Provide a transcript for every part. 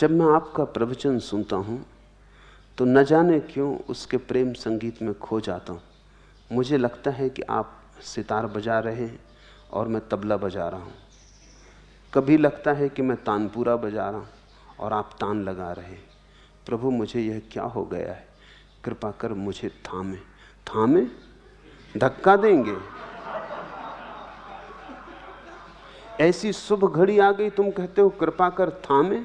जब मैं आपका प्रवचन सुनता हूं तो न जाने क्यों उसके प्रेम संगीत में खो जाता हूं। मुझे लगता है कि आप सितार बजा रहे हैं और मैं तबला बजा रहा हूं। कभी लगता है कि मैं तानपुरा बजा रहा हूं और आप तान लगा रहे हैं। प्रभु, मुझे यह क्या हो गया है? कृपा कर मुझे थामे। थामे? धक्का देंगे? ऐसी शुभ घड़ी आ गई, तुम कहते हो कृपा कर थामे।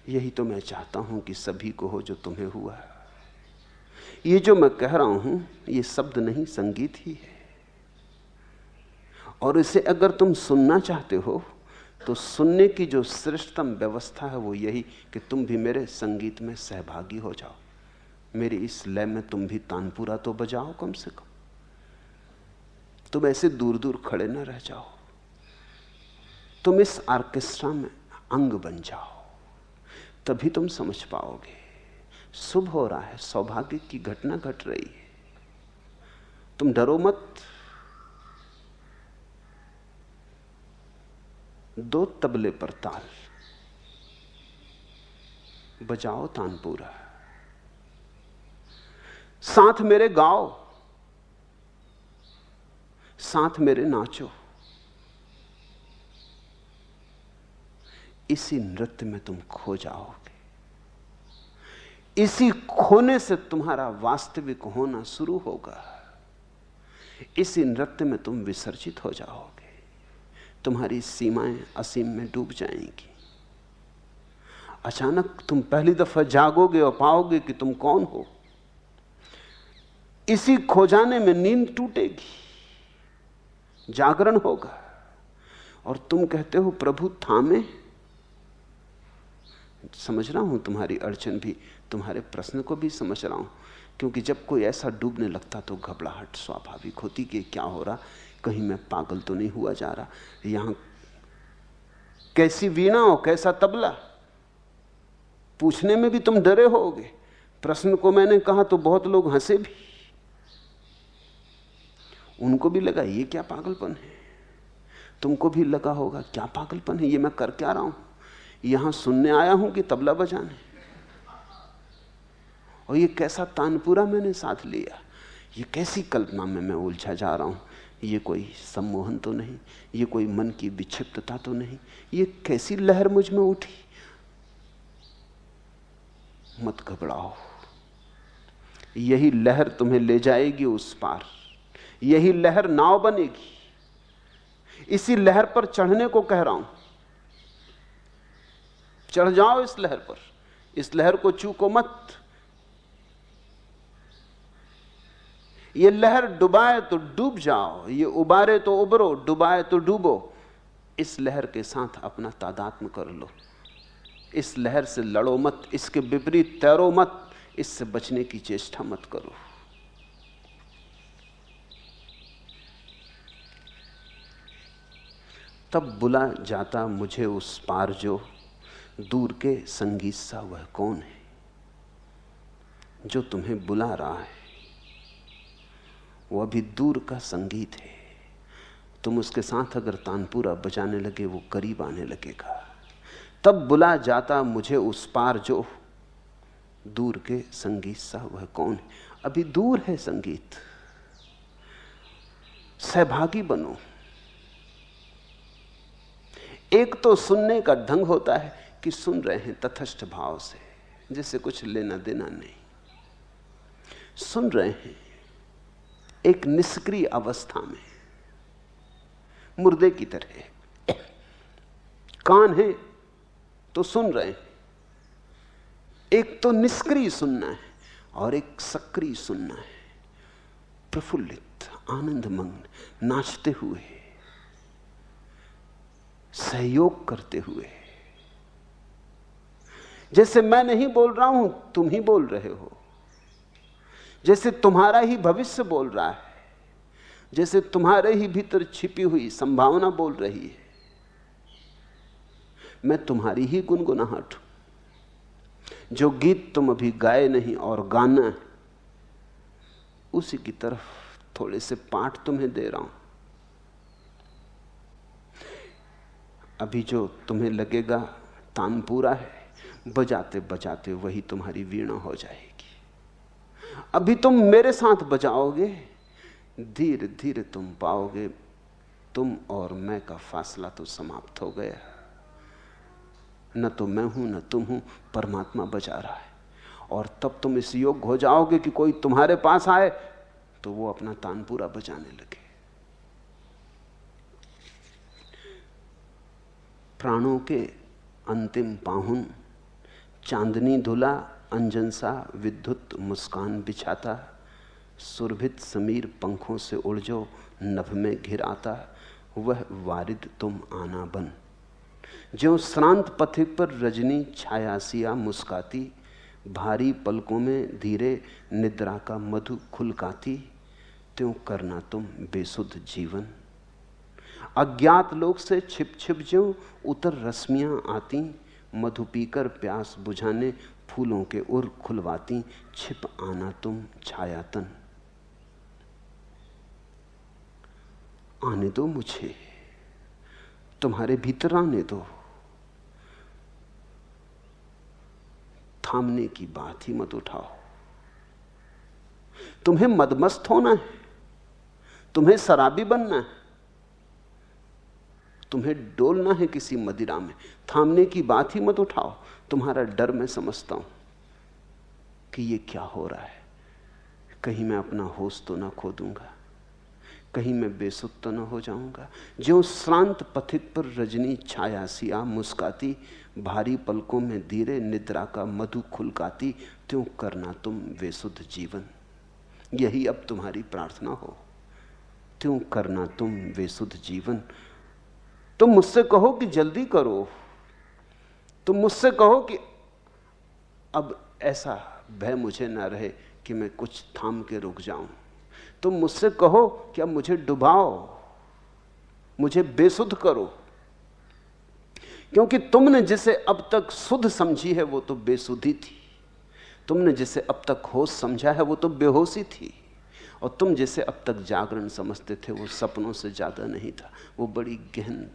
यही तो मैं चाहता हूं कि सभी को हो जो तुम्हें हुआ है। ये जो मैं कह रहा हूं ये शब्द नहीं, संगीत ही है। और इसे अगर तुम सुनना चाहते हो तो सुनने की जो श्रेष्ठतम व्यवस्था है वो यही कि तुम भी मेरे संगीत में सहभागी हो जाओ। मेरी इस लय में तुम भी तानपुरा तो बजाओ कम से कम। तुम ऐसे दूर दूर खड़े न रह जाओ। तुम इस ऑर्केस्ट्रा में अंग बन जाओ, तभी तुम समझ पाओगे। शुभ हो रहा है, सौभाग्य की घटना घट रही है। तुम डरो मत। दो तबले पर ताल, बजाओ तानपुरा, साथ मेरे गाओ, साथ मेरे नाचो। इसी नृत्य में तुम खो जाओगे। इसी खोने से तुम्हारा वास्तविक होना शुरू होगा। इसी नृत्य में तुम विसर्जित हो जाओगे। तुम्हारी सीमाएं असीम में डूब जाएंगी। अचानक तुम पहली दफा जागोगे और पाओगे कि तुम कौन हो। इसी खो जाने में नींद टूटेगी, जागरण होगा और तुम कहते हो प्रभु थामे। समझ रहा हूं तुम्हारी अड़चन भी, तुम्हारे प्रश्न को भी समझ रहा हूं, क्योंकि जब कोई ऐसा डूबने लगता तो घबराहट स्वाभाविक होती कि क्या हो रहा, कहीं मैं पागल तो नहीं हुआ जा रहा। यहां कैसी वीणा हो, कैसा तबला, पूछने में भी तुम डरे होगे। प्रश्न को मैंने कहा तो बहुत लोग हंसे भी। उनको भी लगा ये क्या पागलपन है। तुमको भी लगा होगा क्या पागलपन है, ये मैं कर क्या रहा हूं। यहां सुनने आया हूं कि तबला बजाने, और ये कैसा तानपुरा मैंने साथ लिया। ये कैसी कल्पना में मैं उलझा जा रहा हूं। ये कोई सम्मोहन तो नहीं, ये कोई मन की विक्षिप्तता तो नहीं, ये कैसी लहर मुझ में उठी। मत घबराओ, यही लहर तुम्हें ले जाएगी उस पार। यही लहर नाव बनेगी। इसी लहर पर चढ़ने को कह रहा हूं। चढ़ जाओ इस लहर पर, इस लहर को चूको मत। ये लहर डुबाए तो डूब जाओ, ये उबारे तो उबरो, डुबाए तो डूबो। इस लहर के साथ अपना तादात्म्य कर लो। इस लहर से लड़ो मत, इसके विपरीत तैरो मत, इससे बचने की चेष्टा मत करो। तब बुला जाता मुझे उस पार जो दूर के संगीत सा वह कौन है। जो तुम्हें बुला रहा है वो अभी दूर का संगीत है। तुम उसके साथ अगर तानपुरा बजाने लगे वो करीब आने लगेगा। तब बुला जाता मुझे उस पार जो दूर के संगीत सा वह कौन है। अभी दूर है संगीत, सहभागी बनो। एक तो सुनने का ढंग होता है कि सुन रहे हैं तटस्थ भाव से, जिससे कुछ लेना देना नहीं। सुन रहे हैं एक निष्क्रिय अवस्था में, मुर्दे की तरह। कान है तो सुन रहे हैं। एक तो निष्क्रिय सुनना है और एक सक्रिय सुनना है, प्रफुल्लित, आनंदमग्न, नाचते हुए, सहयोग करते हुए। जैसे मैं नहीं बोल रहा हूं, तुम ही बोल रहे हो। जैसे तुम्हारा ही भविष्य बोल रहा है, जैसे तुम्हारे ही भीतर छिपी हुई संभावना बोल रही है। मैं तुम्हारी ही गुनगुनाहट हूं। जो गीत तुम अभी गाए नहीं और गाना है, उसी की तरफ थोड़े से पाठ तुम्हें दे रहा हूं। अभी जो तुम्हें लगेगा तानपूरा है, बजाते बजाते वही तुम्हारी वीणा हो जाएगी। अभी तुम मेरे साथ बजाओगे, धीरे धीरे तुम पाओगे तुम और मैं का फासला तो समाप्त हो गया। न तो मैं हूं न तुम हूं, परमात्मा बजा रहा है। और तब तुम इस योग्य हो जाओगे कि कोई तुम्हारे पास आए तो वो अपना तानपूरा बजाने लगे। प्राणों के अंतिम पाहुन, चांदनी धुला अंजन सा विद्युत मुस्कान बिछाता, सुरभित समीर पंखों से उड़ जो नभ में घिर आता, वह वारिद तुम आना बन। ज्यों श्रांत पथिक पर रजनी छायासिया मुस्काती, भारी पलकों में धीरे निद्रा का मधु खुलकाती, त्यों करना तुम बेसुध जीवन। अज्ञात लोक से छिप छिप ज्यों उतर रश्मियां आती, मधु पीकर प्यास बुझाने फूलों के उर खुलवाती, छिप आना तुम छायातन। आने दो मुझे, तुम्हारे भीतर आने दो। थामने की बात ही मत उठाओ। तुम्हें मदमस्त होना है, तुम्हें शराबी बनना है, तुम्हें डोलना है किसी मदिरा में। थामने की बात ही मत उठाओ। तुम्हारा डर मैं समझता हूं कि ये क्या हो रहा है, कहीं मैं अपना होश तो ना खो दूंगा, कहीं मैं बेसुध तो न हो जाऊंगा। ज्यों श्रांत पथिक पर रजनी छाया सिया मुस्काती, भारी पलकों में धीरे निद्रा का मधु खुलकाती, त्यों करना तुम बेसुध जीवन। यही अब तुम्हारी प्रार्थना हो, त्यों करना तुम बेसुध जीवन। तुम मुझसे कहो कि जल्दी करो, तुम मुझसे कहो कि अब ऐसा भय मुझे ना रहे कि मैं कुछ थाम के रुक जाऊं। तुम मुझसे कहो कि अब मुझे डुबाओ, मुझे बेसुध करो, क्योंकि तुमने जिसे अब तक सुध समझी है वो तो बेसुधी थी, तुमने जिसे अब तक होश समझा है वो तो बेहोशी थी, और तुम जिसे अब तक जागरण समझते थे वो सपनों से ज्यादा नहीं था, वो बड़ी गहन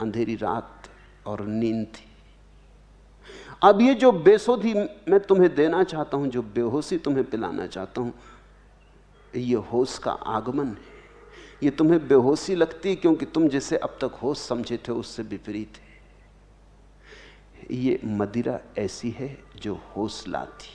अंधेरी रात और नींद थी। अब ये जो बेसुधी मैं तुम्हें देना चाहता हूं, जो बेहोशी तुम्हें पिलाना चाहता हूं, ये होश का आगमन है। ये तुम्हें बेहोशी लगती है क्योंकि तुम जिसे अब तक होश समझे थे उससे विपरीत है। ये मदिरा ऐसी है जो होश लाती।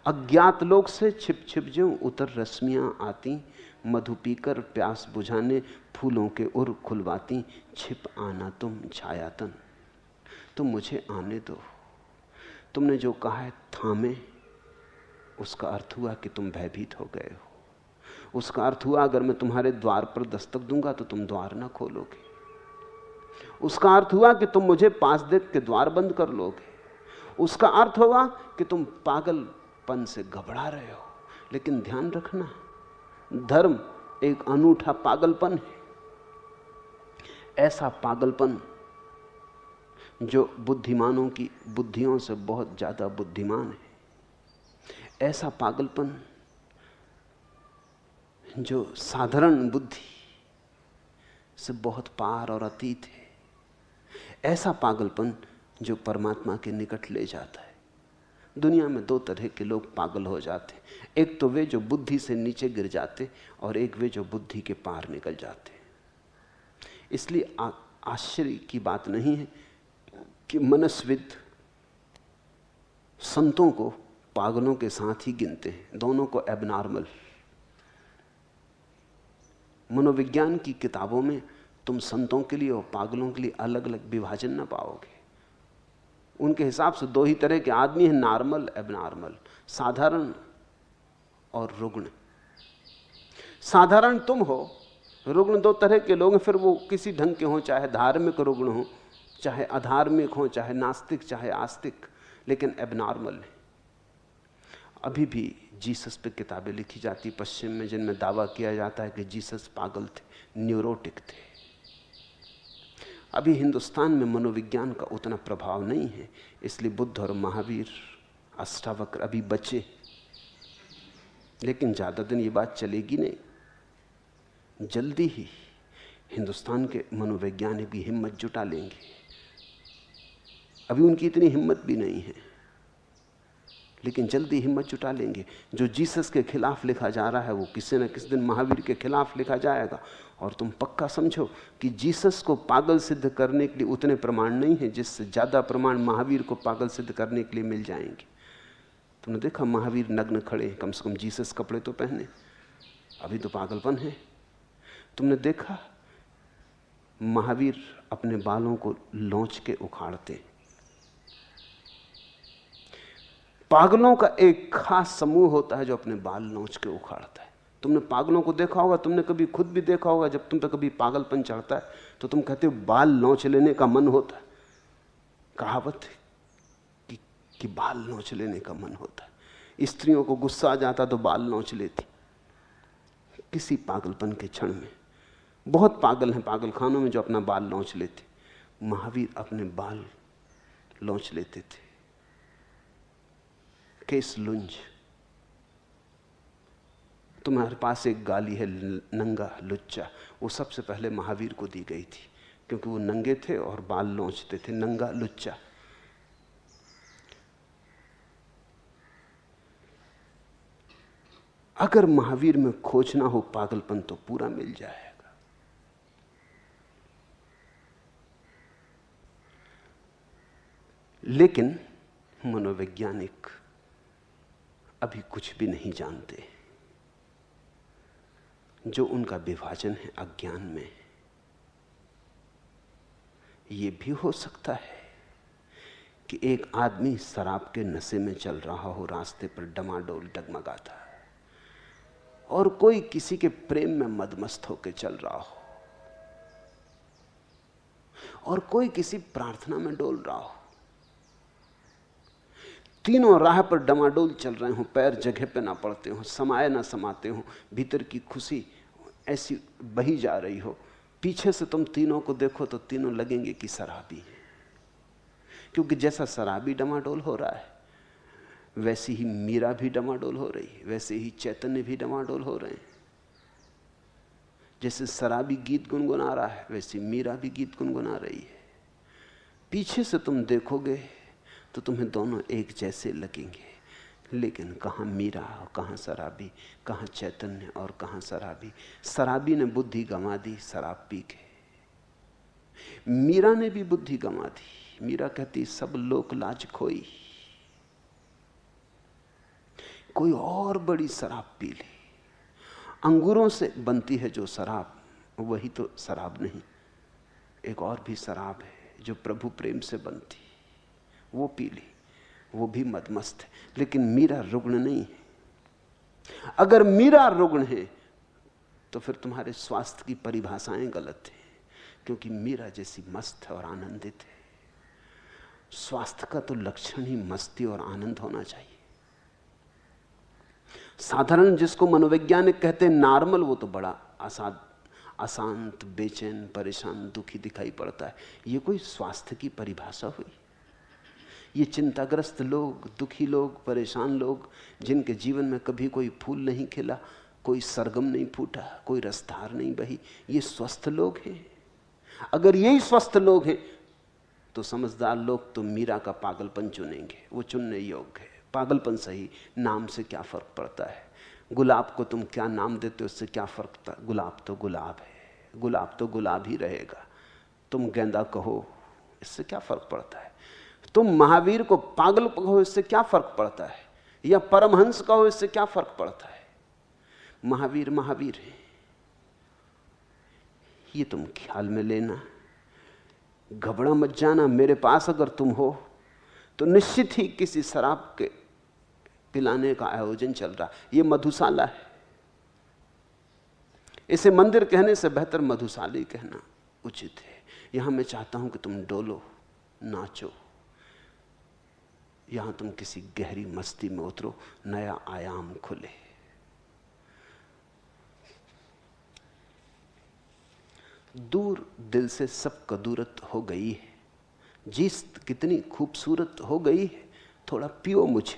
अज्ञात लोक से छिप छिप ज्यों उतर रश्मियां आती, मधु पीकर प्यास बुझाने फूलों के उर खुलवाती, छिप आना तुम छायातन। तुम मुझे आने दो। तुमने जो कहा है थामे, उसका अर्थ हुआ कि तुम भयभीत हो गए हो। उसका अर्थ हुआ अगर मैं तुम्हारे द्वार पर दस्तक दूंगा तो तुम द्वार ना खोलोगे। उसका अर्थ हुआ कि तुम मुझे पास देख के द्वार बंद कर लोगे। उसका अर्थ हुआ कि तुम पागलपन से घबरा रहे हो। लेकिन ध्यान रखना, धर्म एक अनूठा पागलपन है, ऐसा पागलपन जो बुद्धिमानों की बुद्धियों से बहुत ज्यादा बुद्धिमान है, ऐसा पागलपन जो साधारण बुद्धि से बहुत पार और अतीत है, ऐसा पागलपन जो परमात्मा के निकट ले जाता है। दुनिया में दो तरह के लोग पागल हो जाते हैं, एक तो वे जो बुद्धि से नीचे गिर जाते और एक वे जो बुद्धि के पार निकल जाते। इसलिए आश्चर्य की बात नहीं है कि मनस्विद संतों को पागलों के साथ ही गिनते हैं, दोनों को एबनॉर्मल। मनोविज्ञान की किताबों में तुम संतों के लिए और पागलों के लिए अलग अलग विभाजन ना पाओगे। उनके हिसाब से दो ही तरह के आदमी हैं, नॉर्मल, एबनॉर्मल, साधारण और रुग्ण। साधारण तुम हो, रुग्ण दो तरह के लोग हैं, फिर वो किसी ढंग के हों, चाहे धार्मिक रुग्ण हो, चाहे अधार्मिक हो, चाहे नास्तिक चाहे आस्तिक, लेकिन एबनॉर्मल है। अभी भी जीसस पे किताबें लिखी जाती पश्चिम में जिनमें दावा किया जाता है कि जीसस पागल थे, न्यूरोटिक थे। अभी हिंदुस्तान में मनोविज्ञान का उतना प्रभाव नहीं है, इसलिए बुद्ध और महावीर, अष्टावक्र अभी बचे, लेकिन ज्यादा दिन ये बात चलेगी नहीं। जल्दी ही हिंदुस्तान के मनोवैज्ञानिक भी हिम्मत जुटा लेंगे, अभी उनकी इतनी हिम्मत भी नहीं है, लेकिन जल्दी हिम्मत जुटा लेंगे। जो जीसस के खिलाफ लिखा जा रहा है वो किसी न किसी दिन महावीर के खिलाफ लिखा जाएगा। और तुम पक्का समझो कि जीसस को पागल सिद्ध करने के लिए उतने प्रमाण नहीं है जिससे ज्यादा प्रमाण महावीर को पागल सिद्ध करने के लिए मिल जाएंगे। तुमने देखा महावीर नग्न खड़े, कम से कम जीसस कपड़े तो पहने, अभी तो पागलपन है। तुमने देखा महावीर अपने बालों को लौंच के उखाड़ते। पागलों का एक खास समूह होता है जो अपने बाल नोच के उखाड़ता है। तुमने पागलों को देखा होगा, तुमने कभी खुद भी देखा होगा, जब तुम पे कभी पागलपन चढ़ता है तो तुम कहते हो बाल नोच लेने का मन होता है। कहावत है कि बाल नोच लेने का मन होता है। स्त्रियों को गुस्सा आ जाता तो बाल नोच लेती, किसी पागलपन के क्षण में। बहुत पागल हैं पागलखानों में जो अपना बाल नोच लेते। महावीर अपने बाल नोच लेते थे। केस लुंज। तुम्हारे पास एक गाली है नंगा लुच्चा, वो सबसे पहले महावीर को दी गई थी, क्योंकि वो नंगे थे और बाल नोचते थे। नंगा लुच्चा। अगर महावीर में खोजना हो पागलपन तो पूरा मिल जाएगा। लेकिन मनोवैज्ञानिक अभी कुछ भी नहीं जानते। जो उनका विभाजन है अज्ञान में। यह भी हो सकता है कि एक आदमी शराब के नशे में चल रहा हो, रास्ते पर डमाडोल डगमगाता है, और कोई किसी के प्रेम में मदमस्त होकर चल रहा हो, और कोई किसी प्रार्थना में डोल रहा हो। तीनों राह पर डमाडोल चल रहे हो, पैर जगह पे ना पड़ते हो, समाये ना समाते हो, भीतर की खुशी ऐसी बही जा रही हो। पीछे से तुम तीनों को देखो तो तीनों लगेंगे कि शराबी हैं, क्योंकि जैसा शराबी डमाडोल हो रहा है वैसी ही मीरा भी डमाडोल हो रही है, वैसे ही चैतन्य भी डमाडोल हो रहे हैं। जैसे शराबी गीत गुनगुना रहा है वैसी मीरा भी गीत गुनगुना रही है। पीछे से तुम देखोगे तो तुम्हें दोनों एक जैसे लगेंगे, लेकिन कहाँ मीरा और कहाँ शराबी, कहाँ चैतन्य और कहाँ शराबी। शराबी ने बुद्धि गंवा दी शराब पी के, मीरा ने भी बुद्धि गंवा दी। मीरा कहती सब लोक लाज खोई, कोई और बड़ी शराब पी ली। अंगूरों से बनती है जो शराब, वही तो शराब नहीं, एक और भी शराब है जो प्रभु प्रेम से बनती, वो पी ली, वो भी मदमस्त है। लेकिन मीरा रुग्ण नहीं है। अगर मीरा रुग्ण है तो फिर तुम्हारे स्वास्थ्य की परिभाषाएं गलत हैं, क्योंकि मीरा जैसी मस्त और आनंदित है। स्वास्थ्य का तो लक्षण ही मस्ती और आनंद होना चाहिए। साधारण जिसको मनोवैज्ञानिक कहते हैं नॉर्मल, वो तो बड़ा अशांत, बेचैन, परेशान, दुखी दिखाई पड़ता है। ये कोई स्वास्थ्य की परिभाषा हुई? ये चिंताग्रस्त लोग, दुखी लोग, परेशान लोग, जिनके जीवन में कभी कोई फूल नहीं खिला, कोई सरगम नहीं फूटा, कोई रसधार नहीं बही, ये स्वस्थ लोग हैं? अगर यही स्वस्थ लोग हैं तो समझदार लोग तो मीरा का पागलपन चुनेंगे। वो चुनने योग्य है। पागलपन सही, नाम से क्या फर्क पड़ता है? गुलाब को तुम क्या नाम देते हो, उससे क्या फर्क पड़ता? गुलाब तो गुलाब है, गुलाब तो गुलाब ही रहेगा। तुम गेंदा कहो, इससे क्या फर्क पड़ता है? तुम महावीर को पागल कहो, इससे क्या फर्क पड़ता है? या परमहंस कहो, इससे क्या फर्क पड़ता है? महावीर महावीर है, ये तुम ख्याल में लेना। घबरा मत जाना। मेरे पास अगर तुम हो तो निश्चित ही किसी शराब के पिलाने का आयोजन चल रहा। ये मधुशाला है। इसे मंदिर कहने से बेहतर मधुशाली कहना उचित है। यहां मैं चाहता हूं कि तुम डोलो, नाचो। यहां तुम किसी गहरी मस्ती में उतरो, नया आयाम खुले। दूर दिल से सब कदूरत हो गई है, जीस्त कितनी खूबसूरत हो गई है, थोड़ा पियो मुझे।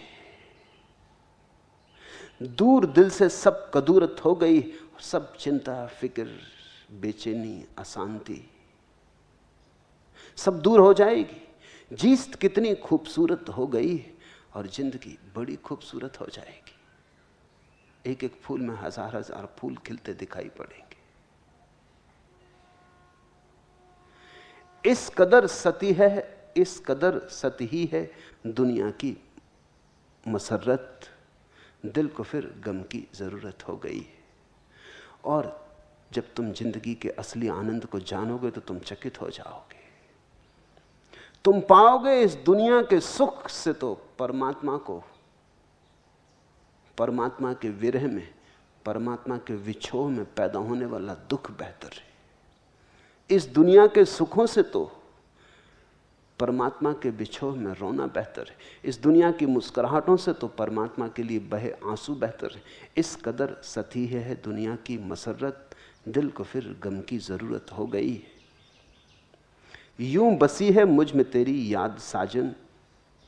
दूर दिल से सब कदूरत हो गई, सब चिंता फिक्र बेचैनी, अशांति सब दूर हो जाएगी। जीत कितनी खूबसूरत हो गई और जिंदगी बड़ी खूबसूरत हो जाएगी। एक एक फूल में हजार हजार फूल खिलते दिखाई पड़ेंगे। इस कदर सती है, इस कदर सती है दुनिया की मसरत, दिल को फिर गम की जरूरत हो गई है। और जब तुम जिंदगी के असली आनंद को जानोगे तो तुम चकित हो जाओगे। तुम पाओगे इस दुनिया के सुख से तो परमात्मा को, परमात्मा के विरह में, परमात्मा के विछोह में पैदा होने वाला दुख बेहतर है। इस दुनिया के सुखों से तो परमात्मा के विछोह में रोना बेहतर है। इस दुनिया की मुस्कुराहटों से तो परमात्मा के लिए बहे आंसू बेहतर है। इस कदर सती है दुनिया की मसरत, दिल को फिर गम की जरूरत हो गई है। यूं बसी है मुझ में तेरी याद साजन,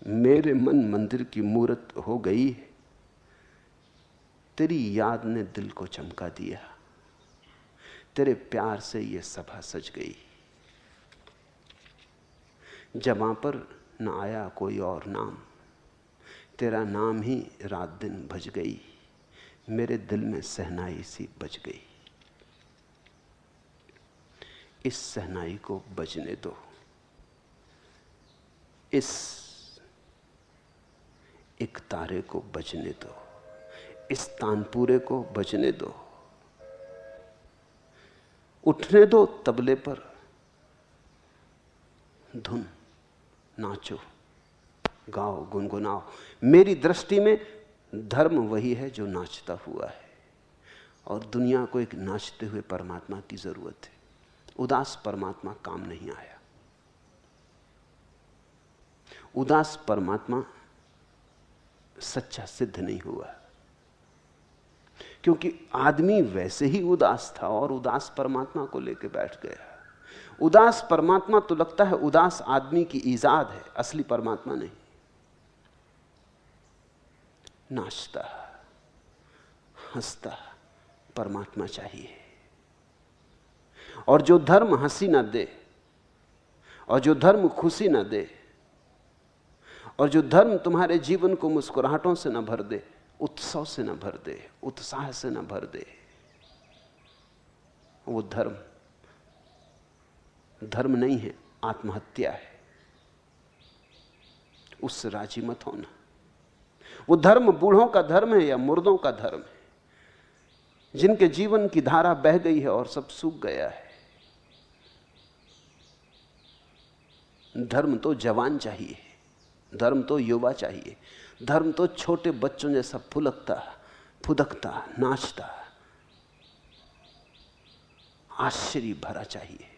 मेरे मन मंदिर की मूरत हो गई है। तेरी याद ने दिल को चमका दिया, तेरे प्यार से ये सभा सज गई। जबां पर न आया कोई और नाम, तेरा नाम ही रात दिन भज गई। मेरे दिल में सहनाई सी बज गई। इस सहनाई को बजने दो, इस एक तारे को बजने दो, इस तानपूरे को बजने दो। उठने दो तबले पर धुन, नाचो, गाओ, गुनगुनाओ। मेरी दृष्टि में धर्म वही है जो नाचता हुआ है, और दुनिया को एक नाचते हुए परमात्मा की जरूरत है। उदास परमात्मा काम नहीं आया। उदास परमात्मा सच्चा सिद्ध नहीं हुआ, क्योंकि आदमी वैसे ही उदास था और उदास परमात्मा को लेकर बैठ गया। उदास परमात्मा तो लगता है उदास आदमी की ईजाद है, असली परमात्मा नहीं। नाचता, हंसता परमात्मा चाहिए। और जो धर्म हंसी ना दे, और जो धर्म खुशी ना दे, और जो धर्म तुम्हारे जीवन को मुस्कुराहटों से ना भर दे, उत्सव से ना भर दे, उत्साह से ना भर दे, वो धर्म धर्म नहीं है, आत्महत्या है। उससे राजी मत होना। वो धर्म बूढ़ों का धर्म है या मुर्दों का धर्म है, जिनके जीवन की धारा बह गई है और सब सूख गया है। धर्म तो जवान चाहिए, धर्म तो युवा चाहिए, धर्म तो छोटे बच्चों जैसा फुलकता, फुदकता, नाचता, आश्चर्य भरा चाहिए।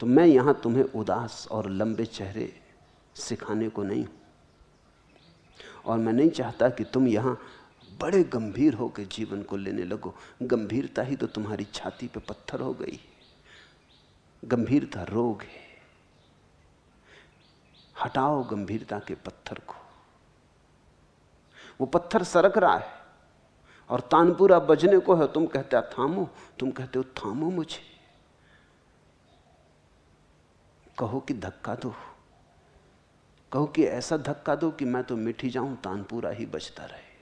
तो मैं यहां तुम्हें उदास और लंबे चेहरे सिखाने को नहीं हूं, और मैं नहीं चाहता कि तुम यहां बड़े गंभीर होकर जीवन को लेने लगो। गंभीरता ही तो तुम्हारी छाती पे पत्थर हो गई। गंभीरता रोग है। हटाओ गंभीरता के पत्थर को। वो पत्थर सरक रहा है और तानपुरा बजने को है, तुम कहते हो थामो, तुम कहते हो थामो मुझे। कहो कि धक्का दो, कहो कि ऐसा धक्का दो कि मैं तो मिट ही जाऊं, तानपुरा ही बजता रहे।